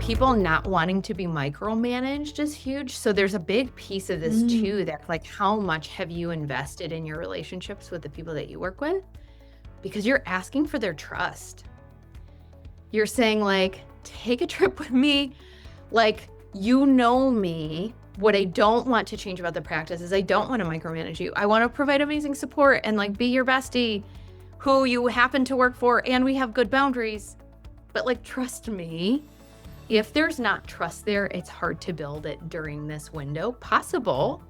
people not wanting to be micromanaged is huge. So there's a big piece of this too, that like, how much have you invested in your relationships with the people that you work with? Because you're asking for their trust. You're saying like, take a trip with me. Like, you know me. What I don't want to change about the practice is I don't want to micromanage you. I want to provide amazing support and like be your bestie who you happen to work for, and we have good boundaries. But like, trust me, if there's not trust there, it's hard to build it during this window. Possible,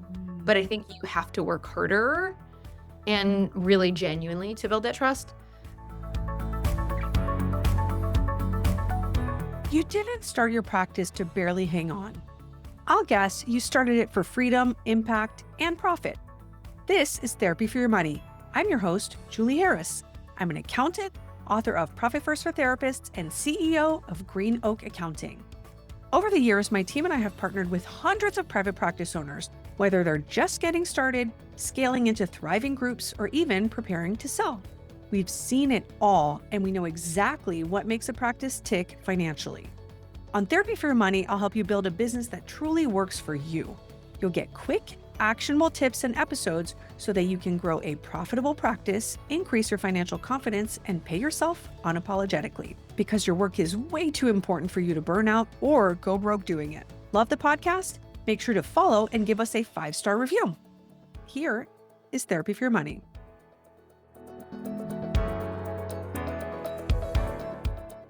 but I think you have to work harder and really genuinely to build that trust. You didn't start your practice to barely hang on. I'll guess you started it for freedom, impact, and profit. This is Therapy for Your Money. I'm your host, Julie Harris. I'm an accountant, author of Profit First for Therapists, and CEO of Green Oak Accounting. Over the years, my team and I have partnered with hundreds of private practice owners, whether they're just getting started, scaling into thriving groups, or even preparing to sell. We've seen it all, and we know exactly what makes a practice tick financially. On Therapy for Your Money, I'll help you build a business that truly works for you. You'll get quick, actionable tips and episodes so that you can grow a profitable practice, increase your financial confidence, and pay yourself unapologetically. Because your work is way too important for you to burn out or go broke doing it. Love the podcast? Make sure to follow and give us a 5-star review. Here is Therapy for Your Money.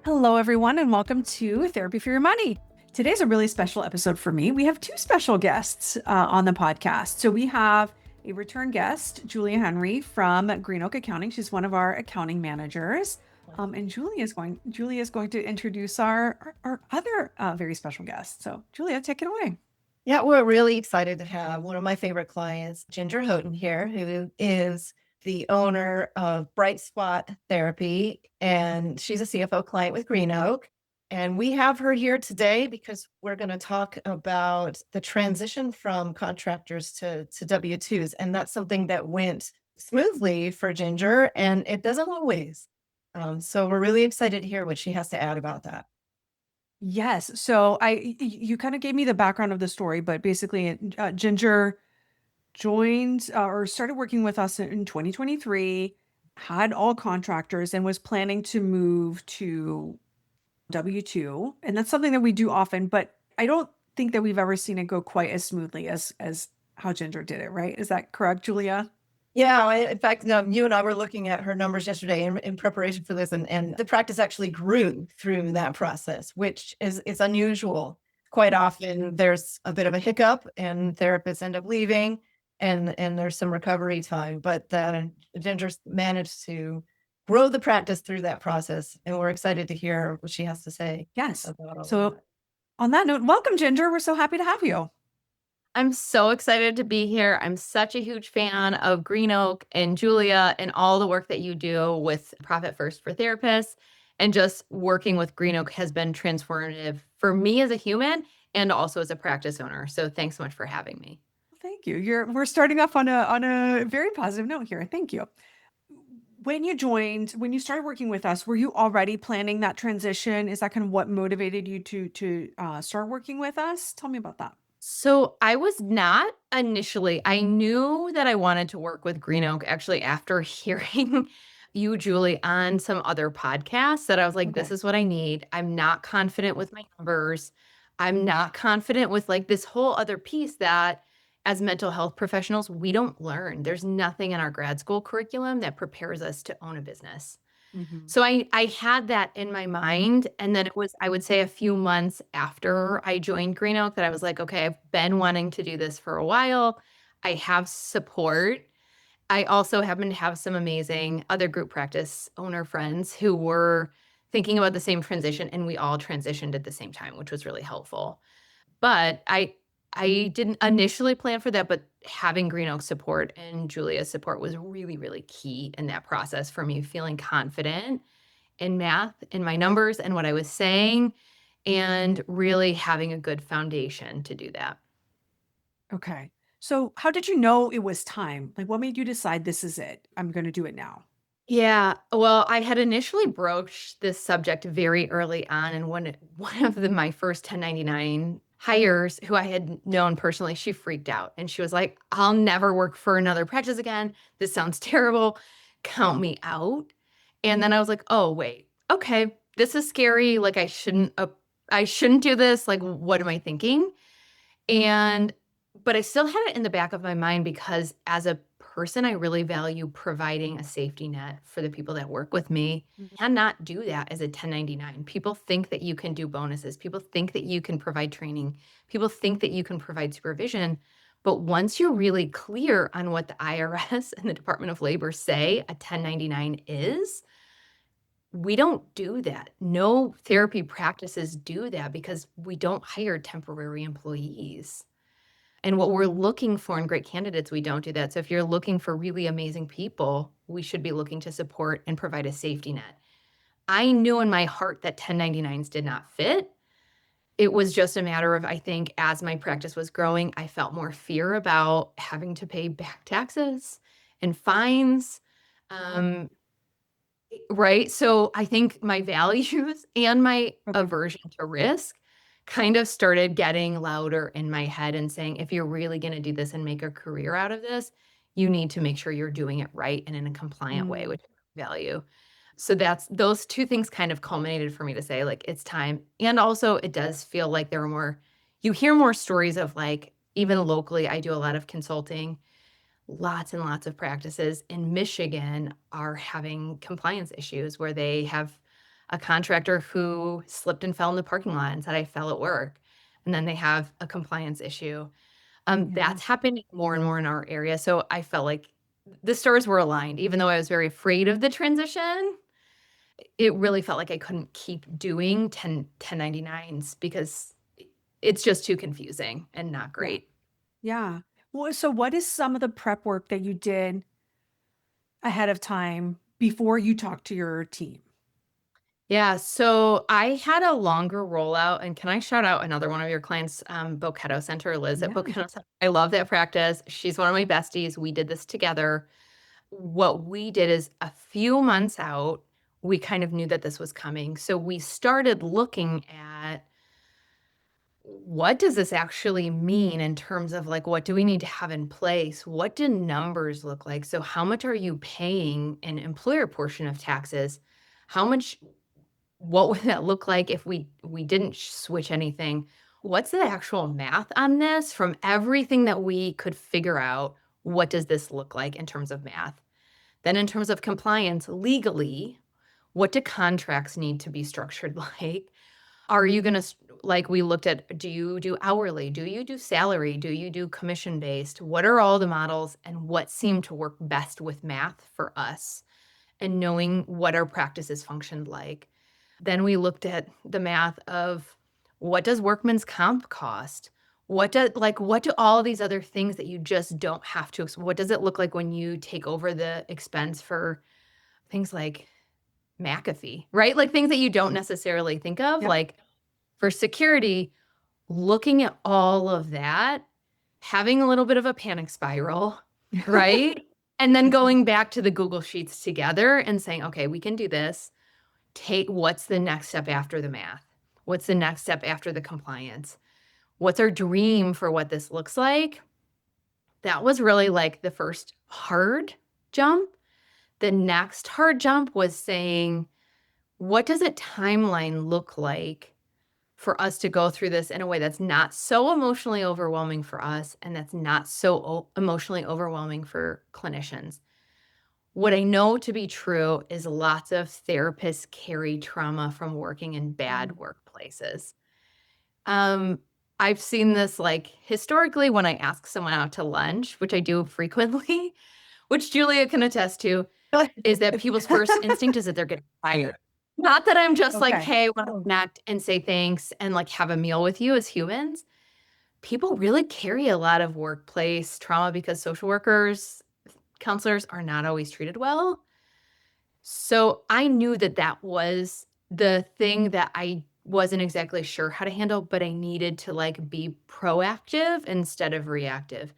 Hello, everyone, and welcome to Therapy for Your Money. Today's a really special episode for me. We have two special guests on the podcast. So we have a return guest, Julia Henry from Green Oak Accounting. She's one of our accounting managers. And Julia is going to introduce our other very special guest. So Julia, take it away. Yeah, we're really excited to have one of my favorite clients, Ginger Houghton here, who is the owner of Bright Spot Therapy, and she's a CFO client with Green Oak. And we have her here today because we're going to talk about the transition from contractors to W-2s. And that's something that went smoothly for Ginger, and it doesn't always. So we're really excited to hear what she has to add about that. Yes. So you kind of gave me the background of the story, but basically Ginger joined or started working with us in 2023, had all contractors, and was planning to move to W-2. And that's something that we do often, but I don't think that we've ever seen it go quite as smoothly as how Ginger did it, right? Is that correct, Julia? Yeah, in fact, you and I were looking at her numbers yesterday in preparation for this, and the practice actually grew through that process, which is unusual. Quite often, there's a bit of a hiccup, and therapists end up leaving, and there's some recovery time. But Ginger managed to grow the practice through that process, and we're excited to hear what she has to say. Yes. About all So that. on that note, welcome, Ginger. We're so happy to have you. I'm so excited to be here. I'm such a huge fan of Green Oak and Julia and all the work that you do with Profit First for Therapists. And just working with Green Oak has been transformative for me as a human and also as a practice owner. So thanks so much for having me. Thank you. We're starting off on a very positive note here. Thank you. When you started working with us, were you already planning that transition? Is that kind of what motivated you to start working with us? Tell me about that. So I was not initially. I knew that I wanted to work with Green Oak actually after hearing you, Julie, on some other podcasts that I was like, this Okay. is what I need. I'm not confident with my numbers. I'm not confident with like this whole other piece that as mental health professionals, we don't learn. There's nothing in our grad school curriculum that prepares us to own a business. Mhm. So I had that in my mind. And then it was, I would say, a few months after I joined Green Oak that I was like, okay, I've been wanting to do this for a while. I have support. I also happen to have some amazing other group practice owner friends who were thinking about the same transition, and we all transitioned at the same time, which was really helpful. But I didn't initially plan for that, but having Green Oak support and Julia's support was really, really key in that process for me feeling confident in math, in my numbers, and what I was saying, and really having a good foundation to do that. Okay. So how did you know it was time? Like, what made you decide this is it? I'm going to do it now. Yeah, well, I had initially broached this subject very early on, and one of my first 1099 hires who I had known personally, she freaked out and she was like, "I'll never work for another practice again. This sounds terrible. Count me out." And then I was like, "Oh, wait. Okay, this is scary. Like I shouldn't do this. Like what am I thinking?" And but I still had it in the back of my mind because as a person, I really value providing a safety net for the people that work with me. Cannot do that as a 1099. People think that you can do bonuses. People think that you can provide training. People think that you can provide supervision. But once you're really clear on what the IRS and the Department of Labor say a 1099 is, we don't do that. No therapy practices do that because we don't hire temporary employees. And what we're looking for in great candidates, we don't do that. So if you're looking for really amazing people, we should be looking to support and provide a safety net. I knew in my heart that 1099s did not fit. It was just a matter of, I think, as my practice was growing, I felt more fear about having to pay back taxes and fines. Um, Right? So I think my values and my Okay. aversion to risk kind of started getting louder in my head and saying, if you're really going to do this and make a career out of this, you need to make sure you're doing it right and in a compliant way, Mm, which I value. So that's those two things kind of culminated for me to say, like, it's time. And also, it does feel like there are more, you hear more stories of like, even locally, I do a lot of consulting. Lots and lots of practices in Michigan are having compliance issues where they have a contractor who slipped and fell in the parking lot and said, "I fell at work." And then they have a compliance issue. yeah. That's happening more and more in our area. So I felt like the stars were aligned. Even though I was very afraid of the transition, it really felt like I couldn't keep doing 1099s because it's just too confusing and not Yeah. great. Yeah. Well, so what is some of the prep work that you did ahead of time before you talked to your team? Yeah, so I had a longer rollout, and can I shout out another one of your clients, Boqueto Center, Liz at Yeah. Boqueto Center. I love that practice. She's one of my besties. We did this together. What we did is a few months out, we kind of knew that this was coming. So we started looking at what does this actually mean in terms of like what do we need to have in place? What do numbers look like? So how much are you paying an employer portion of taxes? How much what would that look like if we didn't switch anything? What's the actual math on this from everything that we could figure out? What does this look like in terms of math? Then in terms of compliance, legally, what do contracts need to be structured like? Are you gonna like we looked at, do you do hourly? Do you do salary? Do you do commission based? What are all the models and what seemed to work best with math for us and knowing what our practices functioned like? Then we looked at the math of what does workman's comp cost? What do all these other things that you just don't have to what does it look like when you take over the expense for things like McAfee, right? Like things that you don't necessarily think of, Yep. like for security, looking at all of that, having a little bit of a panic spiral, right? And then going back to the Google Sheets together and saying, "Okay, we can do this. Take what's the next step after the math? What's the next step after the compliance? What's our dream for what this looks like?" That was really like the first hard jump. The next hard jump was saying, what does a timeline look like for us to go through this in a way that's not so emotionally overwhelming for us and that's not so emotionally overwhelming for clinicians? What I know to be true is lots of therapists carry trauma from working in bad Mm. workplaces. Um, I've seen this like historically when I ask someone out to lunch, which I do frequently, which Julia can attest to, is that people's first instinct is that they're getting fired. Not that I'm just like, Okay. hey, I want to connect and say thanks and like have a meal with you as humans. People really carry a lot of workplace trauma because social workers, counselors are not always treated well. So I knew that that was the thing that I wasn't exactly sure how to handle, but I needed to like be proactive instead of reactive.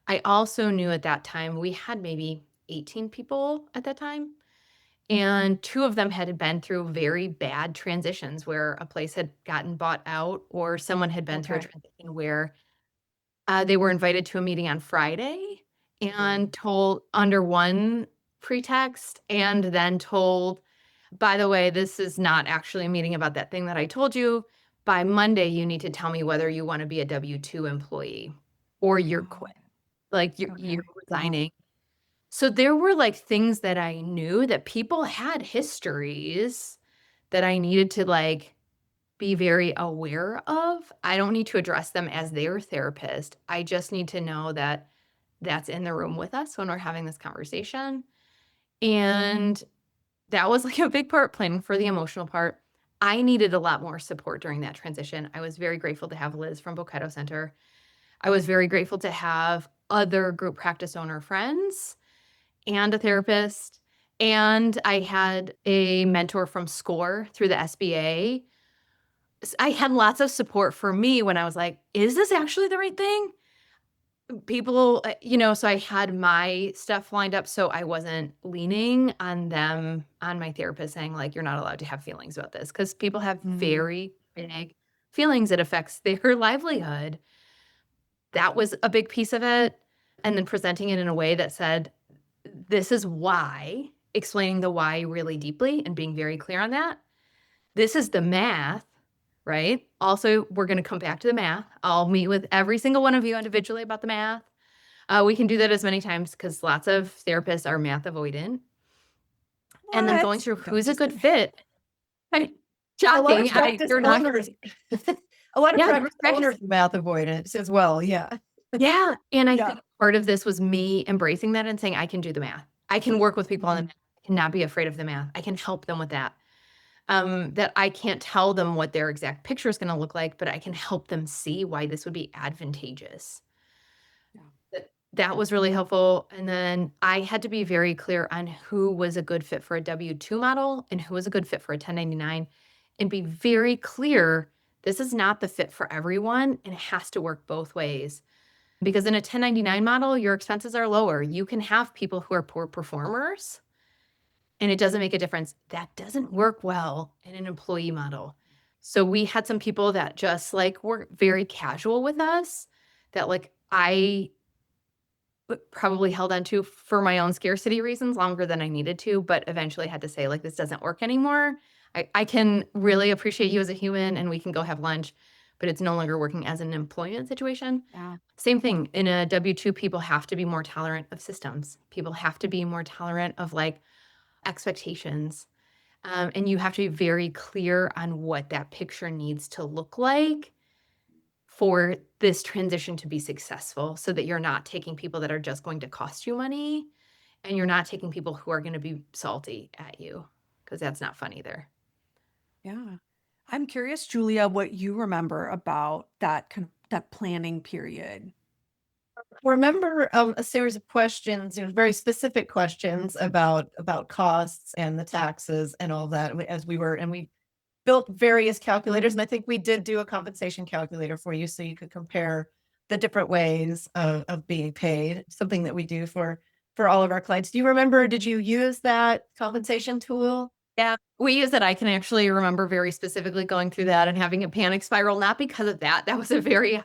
I also knew at that time we had maybe 18 people at that time. And 2 of them had been through very bad transitions where a place had gotten bought out or someone had been through a Okay. transition where they were invited to a meeting on Friday and told under one pretext and then told, "By the way, this is not actually a meeting about that thing that I told you. By Monday, you need to tell me whether you wanna be a W-2 employee or you're Oh, quit. Like, you're okay. Wow. resigning." So there were, like, things that I knew that people had histories that I needed to, like, be very aware of. I don't need to address them as their therapist. I just need to know that that's in the room with us when we're having this conversation. And that was like a big part, planning for the emotional part. I needed a lot more support during that transition. I was very grateful to have Liz from Boketo Center. I was very grateful to have other group practice owner friends and a therapist. And I had a mentor from SCORE through the SBA. I had lots of support for me when I was like, is this actually the right thing? People, so I had my stuff lined up so I wasn't leaning on them, on my therapist saying, like, you're not allowed to have feelings about this because people have Mm, very big feelings. It affects their livelihood. That was a big piece of it. And then presenting it in a way that said, this is why, explaining the why really deeply and being very clear on that. This is the math, right? Also, we're going to come back to the math. I'll meet with every single one of you individually about the math. We can do that as many times because lots of therapists are math avoidant. And then going what? through Don't who's a just good fit. Right? A lot of Shocking. practice You're not. owners a lot of Yeah, there was practice practice. owners are math avoidance as well, yeah. Yeah. And I Yeah. think part of this was me embracing that and saying, I can do the math. I can work with people on the Mhm. math. I cannot be afraid of the math. I can help them with that. That I can't tell them what their exact picture is going to look like, but I can help them see why this would be advantageous. Yeah. That was really helpful. And then I had to be very clear on who was a good fit for a W-2 model and who was a good fit for a 1099 and be very clear this is not the fit for everyone and it has to work both ways. Because in a 1099 model, your expenses are lower. You can have people who are poor performers and it doesn't make a difference. That doesn't work well in an employee model. So we had some people that just like were very casual with us that like I probably held on to for my own scarcity reasons longer than I needed to, but eventually had to say, like, this doesn't work anymore. I can really appreciate you as a human and we can go have lunch, but it's no longer working as an employment situation. Yeah. Same thing in a W-2, people have to be more tolerant of systems. People have to be more tolerant of like expectations. And you have to be very clear on what that picture needs to look like for this transition to be successful so that you're not taking people that are just going to cost you money and you're not taking people who are going to be salty at you because that's not fun either. Yeah. I'm curious, Julia, what you remember about that kind of that planning period. Remember, a series of questions, very specific questions about costs and the taxes and all that as we built various calculators, and I think we did do a compensation calculator for you so you could compare the different ways of being paid, something that we do for all of our clients. Do you remember, did you use that compensation tool? Yeah, we use it. I can actually remember very specifically going through that and having a panic spiral, not because of that. That was a very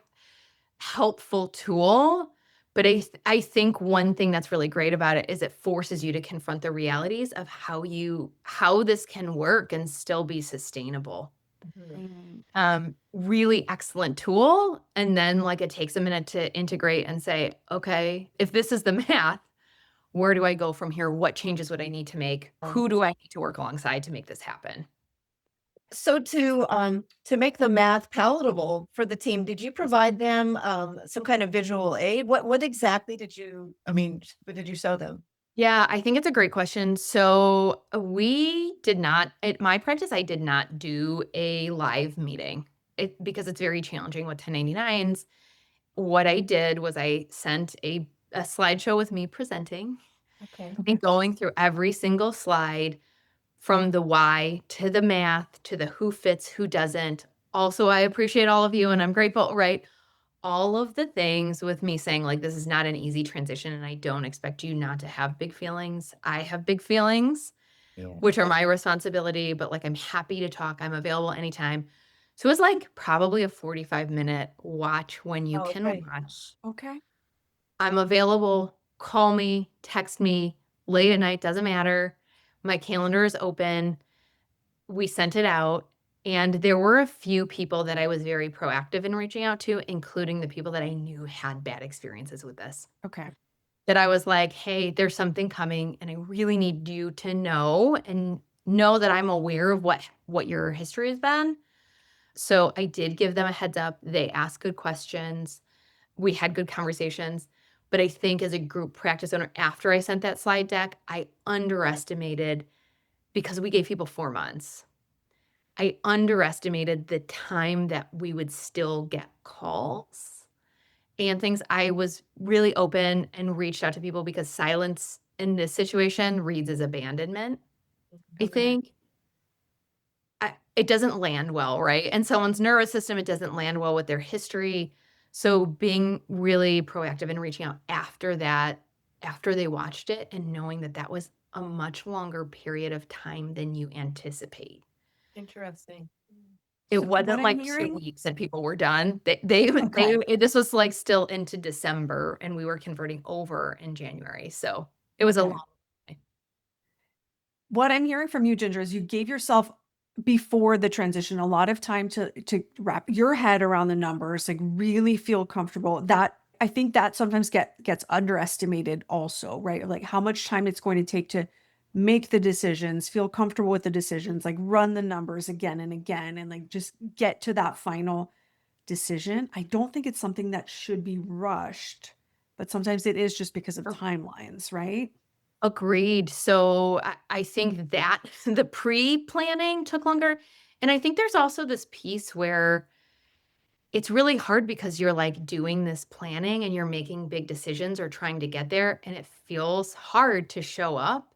helpful tool. But I think one thing that's really great about it is it forces you to confront the realities of how this can work and still be sustainable. Mhm. Mm, Really excellent tool. And then like it takes a minute to integrate and say, okay, if this is the math, where do I go from here? What changes would I need to make? Who do I need to work alongside to make this happen? So to make the math palatable for the team, did you provide them some kind of visual aid? What exactly what did you show them? Yeah, I think it's a great question. So we did not, at my practice, I did not do a live meeting because it's very challenging with 1099s. What I did was I sent a slideshow with me presenting Okay. and going through every single slide from the why to the math to the who fits, who doesn't. Also, I appreciate all of you and I'm grateful, right? All of the things with me saying, like, this is not an easy transition and I don't expect you not to have big feelings. I have big feelings. which are my responsibility, but like I'm happy to talk. I'm available anytime. So it was like probably a 45-minute watch when you Oh, can okay. watch. Okay. I'm available. Call me, text me, late at night, doesn't matter. My calendar is open. We sent it out, and there were a few people that I was very proactive in reaching out to, including the people that I knew had bad experiences with this. Okay. That I was like, "Hey, there's something coming, and I really need you to know and know that I'm aware of what your history has been." So I did give them a heads up. They asked good questions. We had good conversations. But I think as a group practice owner, after I sent that slide deck, I underestimated because we gave people 4 months. I underestimated the time that we would still get calls and things. I was really open and reached out to people because silence in this situation reads as abandonment. I Okay. think it doesn't land well, right? And someone's nervous system, it doesn't land well with their history. So being really proactive and reaching out after that, after they watched it, and knowing that that was a much longer period of time than you anticipate. Interesting. It So what wasn't I'm like 2 hearing, weeks and people were done. They okay. this was, like, still into December, and we were converting over in January, so it was a Okay. long What I'm hearing from you, Ginger, is you gave yourself before the transition a lot of time to wrap your head around the numbers, like really feel comfortable. That I think that sometimes gets underestimated also, right? Like how much time it's going to take to make the decisions, feel comfortable with the decisions, like run the numbers again and again, and like just get to that final decision. I don't think it's something that should be rushed, but sometimes it is just because of Oh, timelines, right? agreed. So I think that the pre-planning took longer, and I think there's also this piece where it's really hard because you're, like, doing this planning and you're making big decisions or trying to get there, and it feels hard to show up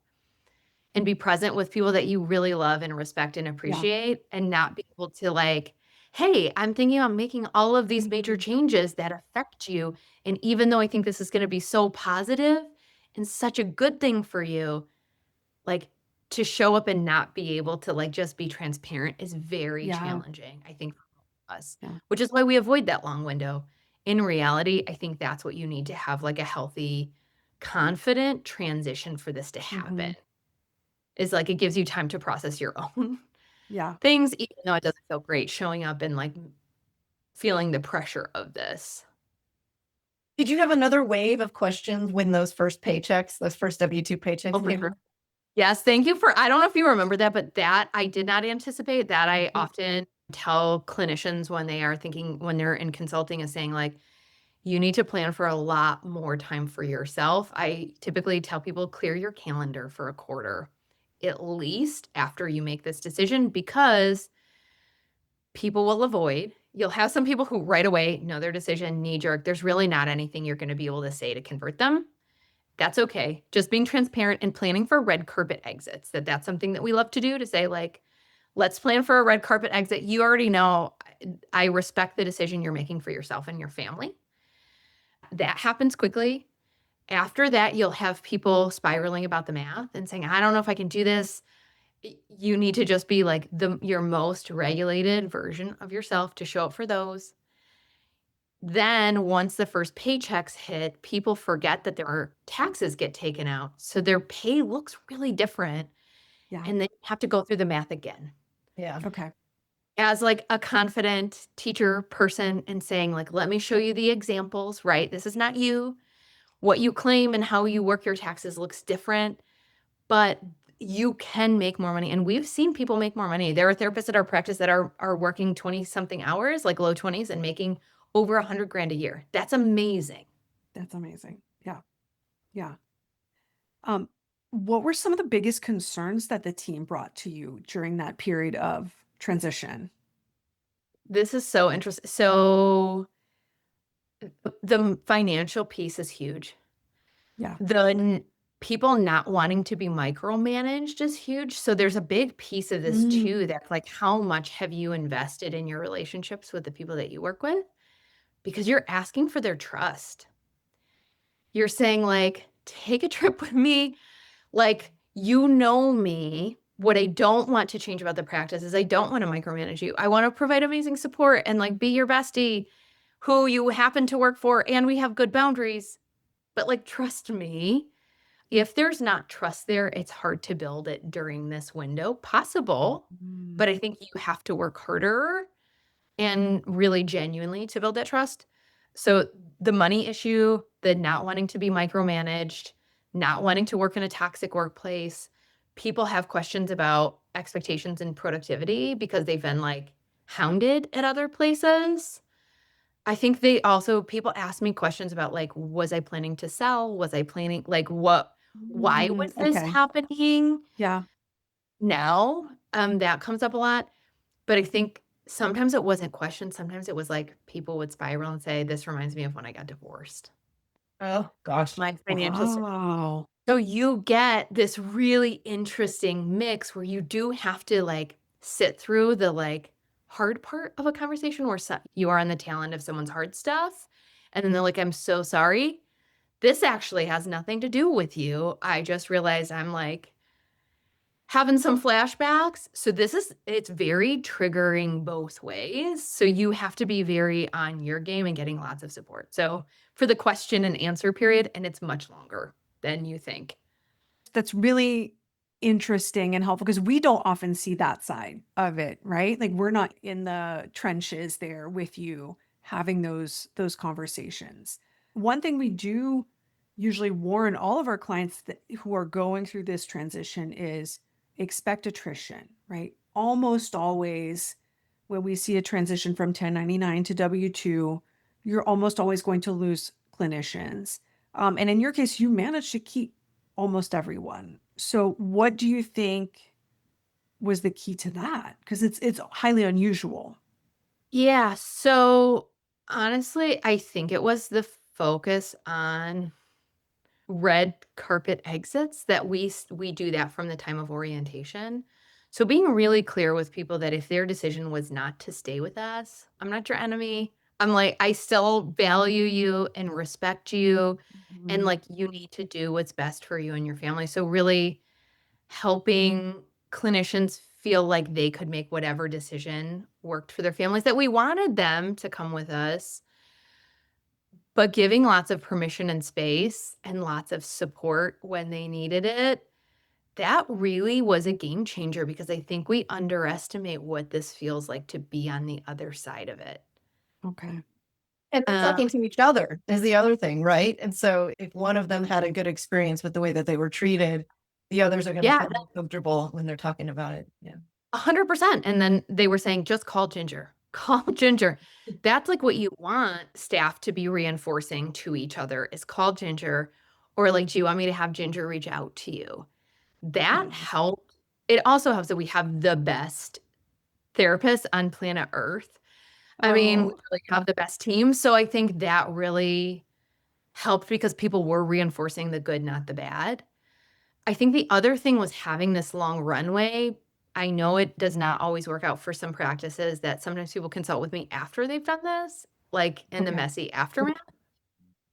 and be present with people that you really love and respect and Yeah. appreciate and not be able to like, "Hey, I'm thinking about making all of these major changes that affect you, and even though I think this is gonna be so positive and such a good thing for you," like, to show up and not be able to, like, just be transparent is very Yeah. challenging, I think, for us, Yeah. which is why we avoid that long window. In reality, I think that's what you need to have, like, a healthy, confident transition for this to happen. Mhm. Is like it gives you time to process your own Yeah. things, even though it doesn't feel great showing up and, like, feeling the pressure of this. Did you have another wave of questions when those first paychecks, those first W-2 Oh, paychecks for came sure. out? Yes, thank you for I don't know if you remember that, but that I did not anticipate. That I Mhm. often tell clinicians when they are thinking when they're in consulting is saying, like, "You need to plan for a lot more time for yourself." I typically tell people, "Clear your calendar for a quarter, at least after you make this decision," because people will avoid. You'll have some people who right away know their decision, knee jerk. There's really not anything you're going to be able to say to convert them. That's okay. Just being transparent and planning for red carpet exits. That's something that we love to do to say like, let's plan for a red carpet exit. You already know I respect the decision you're making for yourself and your family. That happens quickly. After that, you'll have people spiraling about the math and saying, I don't know if I can do this. You need to just be like your most regulated version of yourself to show up for those. Then once the first paychecks hit, people forget that their taxes get taken out. So their pay looks really different Yeah. and they have to go through the math again. Yeah. Okay. As like a confident teacher person and saying like, let me show you the examples, right? This is not you. What you claim and how you work your taxes looks different, but you can make more money. And we've seen people make more money. There are therapists at our practice that are working 20 something hours, like low 20s and making over 100 grand a year. That's amazing. That's amazing. Yeah. Yeah. Um, what were some of the biggest concerns that the team brought to you during that period of transition? This is so interesting. So the financial piece is huge. Yeah. The people not wanting to be micromanaged is huge. So there's a big piece of this too Mm, that's like how much have you invested in your relationships with the people that you work with? Because you're asking for their trust. You're saying like, take a trip with me. Like You know me. What I don't want to change about the practice is I don't want to micromanage you. I want to provide amazing support and like be your bestie who you happen to work for and we have good boundaries. But like trust me, if there's not trust there, it's hard to build it during this window. Possible, Mm, but I think you have to work harder and really genuinely to build that trust. So the money issue, the not wanting to be micromanaged, not wanting to work in a toxic workplace, people have questions about expectations and productivity because they've been like hounded at other places. I think they also people ask me questions about like, was I planning to sell? Was I planning like why was this okay. happening Yeah. now? That comes up a lot. But I think sometimes it wasn't questions, sometimes it was, like, people would spiral and say, "This reminds me of when I got divorced." Oh gosh. My financial si Wow. So you get this really interesting mix where you do have to, like, sit through the, like, hard part of a conversation where you are on the tail end of someone's hard stuff, and then they're like, "I'm so sorry. This actually has nothing to do with you. I just realized I'm, like, having some flashbacks. So it's very triggering both ways. So you have to be very on your game and getting lots of support. So for the question and answer period, and it's much longer than you think. That's really interesting and helpful because we don't often see that side of it, right? Like we're not in the trenches there with you having those conversations. One thing we do usually warn all of our clients who are going through this transition is expect attrition, right? Almost always when we see a transition from 1099 to W-2, you're almost always going to lose clinicians. And in your case, you managed to keep almost everyone. So what do you think was the key to that? Because it's highly unusual. Yeah. So honestly, I think it was the focus on red carpet exits that we do that from the time of orientation. So being really clear with people that if their decision was not to stay with us, I'm not your enemy. I'm like, I still value you and respect you. And Mhm. like, you need to do what's best for you and your family. So really helping clinicians feel like they could make whatever decision worked for their families, that we wanted them to come with us, but giving lots of permission and space and lots of support when they needed it, that really was a game changer because I think we underestimate what this feels like to be on the other side of it. Okay. And they're Uh, talking to each other is the other thing, right? And so if one of them had a good experience with the way that they were treated, the others are going to yeah, feel more comfortable when they're talking about it. Yeah. 100%. And then they were saying, just call Ginger. Call Ginger. That's like what you want staff to be reinforcing to each other is call Ginger, or like, do you want me to have Ginger reach out to you? That Yeah. helped. It also helps that we have the best therapists on planet Earth. I mean, we Oh, really have the best team, so I think that really helped because people were reinforcing the good, not the bad. I think the other thing was having this long runway. I know it does not always work out for some practices that sometimes people consult with me after they've done this, like in the okay. messy aftermath.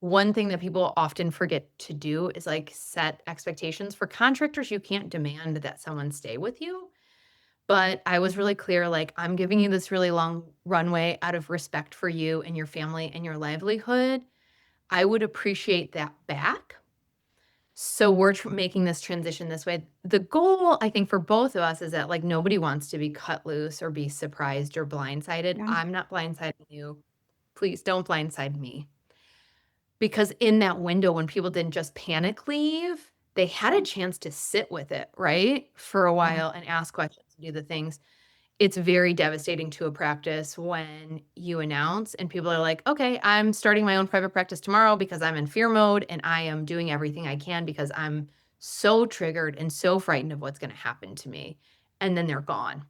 One thing that people often forget to do is like set expectations. For contractors, you can't demand that someone stay with you. But I was really clear, like, I'm giving you this really long runway out of respect for you and your family and your livelihood. I would appreciate that back. So we're making this transition this way. The goal, I think, for both of us is that like nobody wants to be cut loose or be surprised or blindsided. Yeah. I'm not blindsiding you. Please don't blindside me. Because in that window, when people didn't just panic leave, they had a chance to sit with it, right? For a Yeah. while and ask questions and do the things. It's very devastating to a practice when you announce and people are like, "Okay, I'm starting my own private practice tomorrow because I'm in fear mode and I am doing everything I can because I'm so triggered and so frightened of what's gonna happen to me." And then they're gone.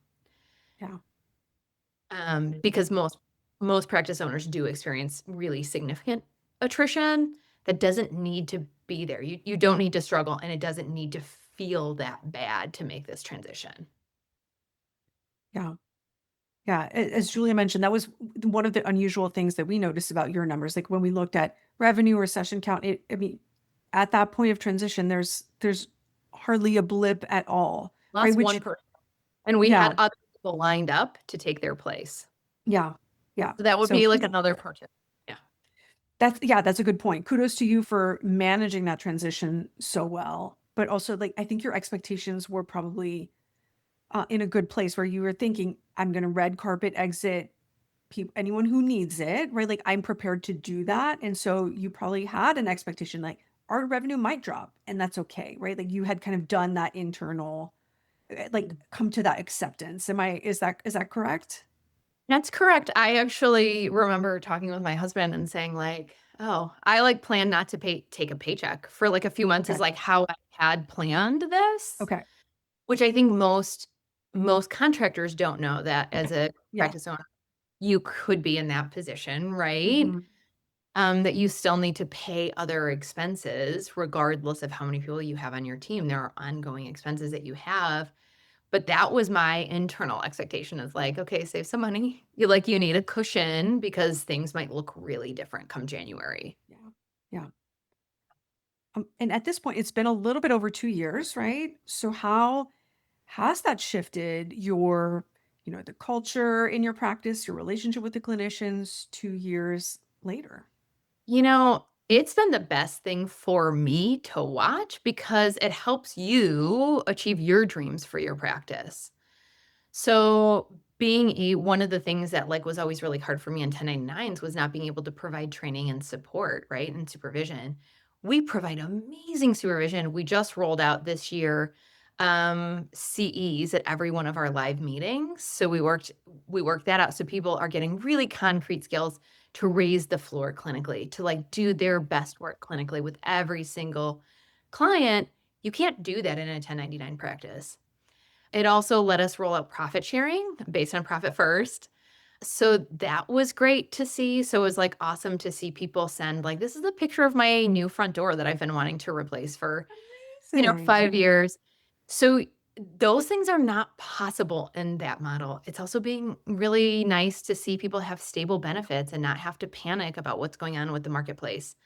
Yeah. Because most practice owners do experience really significant attrition that doesn't need to be there. You don't need to struggle, and it doesn't need to feel that bad to make this transition. Yeah. Yeah. As Julia mentioned, that was one of the unusual things that we noticed about your numbers. Like when we looked at revenue or session count, I mean, at that point of transition, there's hardly a blip at all, right? Lost Which, one person. And we yeah, had other people lined up to take their place. yeah, yeah. So that would So be like another part. Yeah. that's a good point. Kudos to you for managing that transition so well. But also, like, I think your expectations were probably in a good place where you were thinking, I'm going to red carpet exit anyone who needs it, right? Like, I'm prepared to do that. And so you probably had an expectation like our revenue might drop and that's okay, right? Like you had kind of done that internal, like come to that acceptance. Is that correct? That's correct. I actually remember talking with my husband and saying like, "Oh, I like plan not to take a paycheck for like a few months," is Okay. like how I had planned this, Okay. which I think most contractors don't know that as a Yeah. practice owner, you could be in that position, right? Mhm. That you still need to pay other expenses regardless of how many people you have on your team. There are ongoing expenses that you have. But that was my internal expectation is like, okay, save some money. You need a cushion because things might look really different come January. Yeah. Yeah. And at this point, it's been a little bit over 2 years, right? So how has that shifted your, the culture in your practice, your relationship with the clinicians 2 years later? It's been the best thing for me to watch because it helps you achieve your dreams for your practice. So being one of the things that like was always really hard for me in 1099s was not being able to provide training and support, right? And supervision. We provide amazing supervision. We just rolled out this year CEs at every one of our live meetings. So we worked that out so people are getting really concrete skills to raise the floor clinically, to like do their best work clinically with every single client. You can't do that in a 1099 practice. It also let us roll out profit sharing based on profit first. So that was great to see. So it was like awesome to see people send like, this is a picture of my new front door that I've been wanting to replace for, Amazing. 5 years. So those things are not possible in that model. It's also being really nice to see people have stable benefits and not have to panic about what's going on with the marketplace.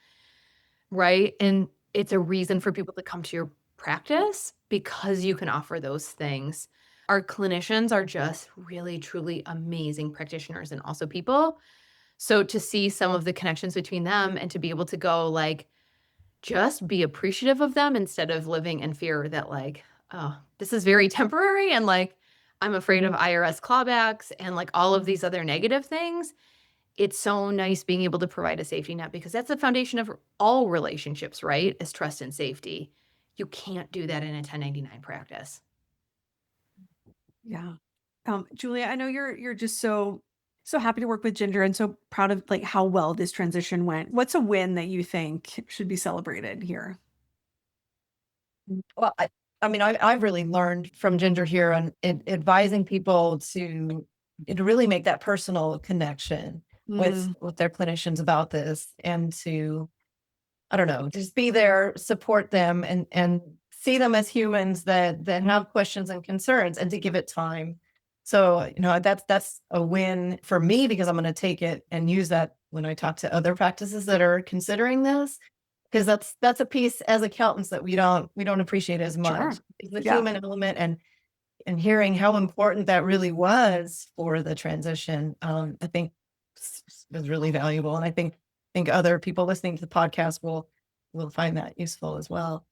Right? And it's a reason for people to come to your practice because you can offer those things. Our clinicians are just really, truly amazing practitioners and also people. So to see some of the connections between them and to be able to go like, just be appreciative of them instead of living in fear that like, oh, this is very temporary and like, I'm afraid of IRS clawbacks and like all of these other negative things. It's so nice being able to provide a safety net because that's the foundation of all relationships, right? Is trust and safety. You can't do that in a 1099 practice. Yeah. Julia, I know you're just so happy to work with Ginger and so proud of like how well this transition went. What's a win that you think should be celebrated here? Well, I mean, I've really learned from Ginger here on advising people to really make that personal connection with Mm, their clinicians about this, and to, I don't know, just be there, support them, and see them as humans that have questions and concerns, and to give it time. So, that's a win for me because I'm going to take it and use that when I talk to other practices that are considering this, because that's a piece as accountants that we don't appreciate as much. sure. It's the Yeah. human element, and hearing how important that really was for the transition, I think was really valuable. And I think other people listening to the podcast will find that useful as well.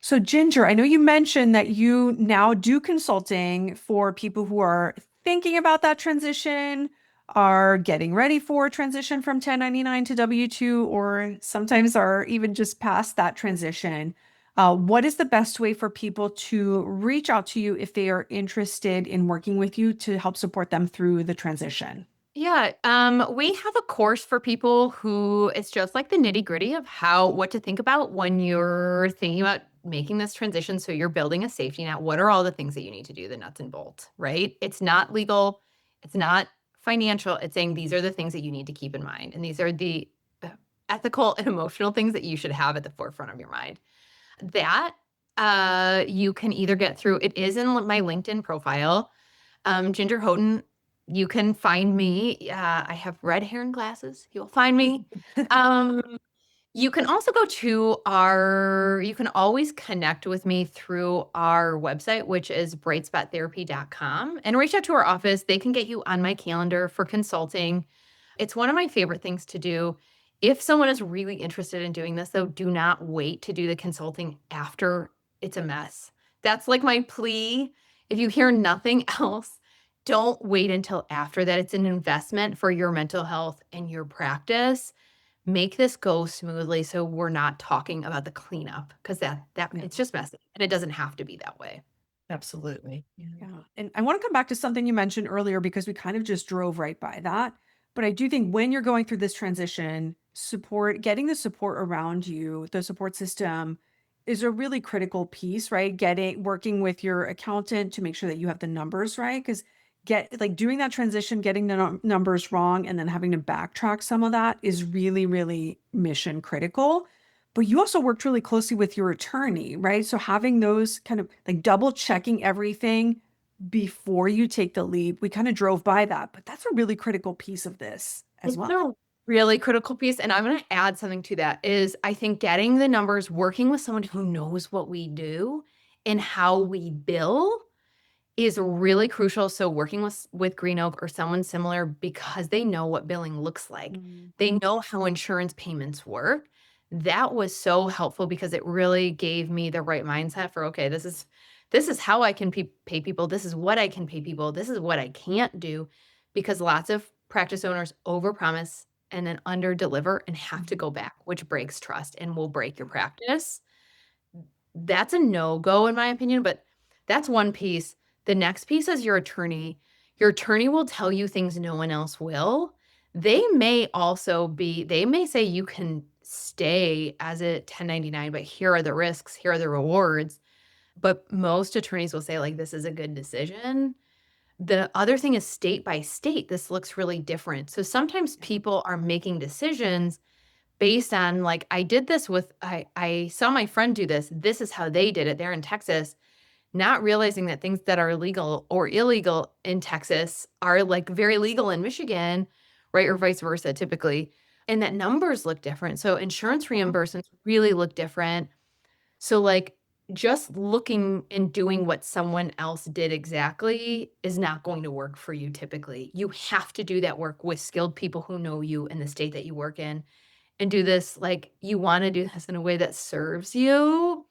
So Ginger, I know you mentioned that you now do consulting for people who are thinking about that transition, are getting ready for a transition from 1099 to W-2, or sometimes are even just past that transition. What is the best way for people to reach out to you if they are interested in working with you to help support them through the transition? Yeah, we have a course for people who it's just like the nitty-gritty of what to think about when you're thinking about making this transition. So you're building a safety net. What are all the things that you need to do, the nuts and bolts, right? It's not legal, it's not financial. It's saying these are the things that you need to keep in mind. And these are the ethical and emotional things that you should have at the forefront of your mind. That you can either get through, it is in my LinkedIn profile. Ginger Houghton, you can find me. I have red hair and glasses. You'll find me. Um, You can also you can always connect with me through our website, which is brightspоttherapy.com, and reach out to our office. They can get you on my calendar for consulting. It's one of my favorite things to do. If someone is really interested in doing this, though, do not wait to do the consulting after it's a mess. That's like my plea. If you hear nothing else, don't wait until after that. It's an investment for your mental health and your practice. Make this go smoothly so we're not talking about the cleanup because that Yeah. it's just messy and it doesn't have to be that way. Absolutely. Yeah. Yeah. And I want to come back to something you mentioned earlier because we kind of just drove right by that. But I do think when you're going through this transition, getting the support around you, the support system is a really critical piece, right? Working with your accountant to make sure that you have the numbers right. Because doing that transition, getting the numbers wrong, and then having to backtrack some of that is really, really mission critical. But you also worked really closely with your attorney, right? So having those kind of like double checking everything before you take the leap, we kind of drove by that, but that's a really critical piece of this as It's well. a really critical piece, and I'm gonna add something to that, is I think getting the numbers, working with someone who knows what we do and how we bill is really crucial. So working with Green Oak or someone similar because they know what billing looks like. Mm. They know how insurance payments work. That was so helpful because it really gave me the right mindset for, okay, this is how I can pay people. This is what I can pay people. This is what I can't do because lots of practice owners overpromise and then underdeliver and have to go back, which breaks trust and will break your practice. That's a no-go in my opinion, but that's one piece. The next piece is your attorney. Your attorney will tell you things no one else will. They may say you can stay as a 1099, but here are the risks, here are the rewards. But most attorneys will say, like, this is a good decision. The other thing is state by state, this looks really different. So sometimes people are making decisions based on like, I saw my friend do this. This is how they did it. They're in Texas, not realizing that things that are legal or illegal in Texas are like very legal in Michigan, right? Or vice versa, typically. And that numbers look different. So insurance reimbursements really look different. So like just looking and doing what someone else did exactly is not going to work for you typically. You have to do that work with skilled people who know you in the state that you work in and do this like you want to do this in a way that serves you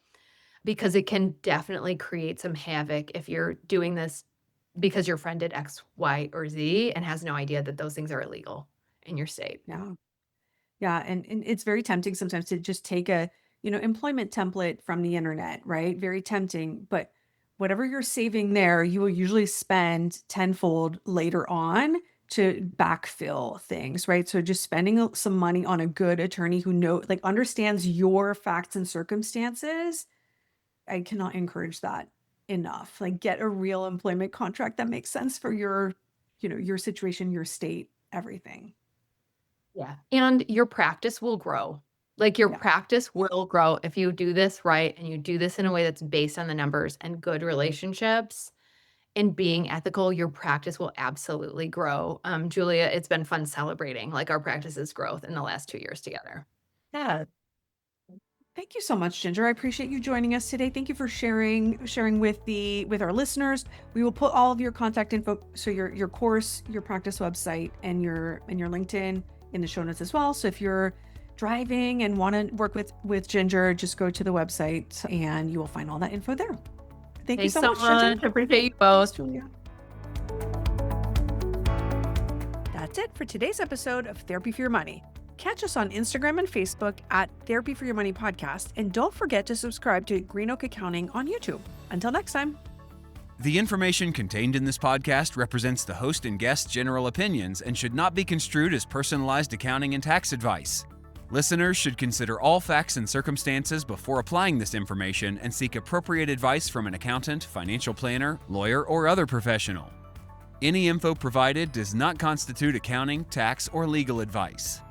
because it can definitely create some havoc if you're doing this because your friend did X, Y, or Z and has no idea that those things are illegal in your state. Yeah. Yeah. And it's very tempting sometimes to just take a, employment template from the internet, right? Very tempting. But whatever you're saving there, you will usually spend tenfold later on to backfill things, right? So just spending some money on a good attorney who understands your facts and circumstances. I cannot encourage that enough. Like get a real employment contract that makes sense for your situation, your state, everything. Yeah. And your practice will grow. Like your Yeah. practice will grow if you do this right and you do this in a way that's based on the numbers and good relationships and being ethical, your practice will absolutely grow. Julia, it's been fun celebrating like our practice's growth in the last 2 years together. Yeah. Thank you so much, Ginger. I appreciate you joining us today. Thank you for sharing with our listeners. We will put all of your contact info, so your course, your practice website, and your LinkedIn in the show notes as well. So if you're driving and want to work with Ginger, just go to the website and you will find all that info there. Thank you Thanks so much, Ginger. Appreciate you both. Julia. That's it for today's episode of Therapy for Your Money. Catch us on Instagram and Facebook at Therapy for Your Money Podcast. And don't forget to subscribe to Green Oak Accounting on YouTube. Until next time. The information contained in this podcast represents the host and guest's general opinions and should not be construed as personalized accounting and tax advice. Listeners should consider all facts and circumstances before applying this information and seek appropriate advice from an accountant, financial planner, lawyer, or other professional. Any info provided does not constitute accounting, tax, or legal advice.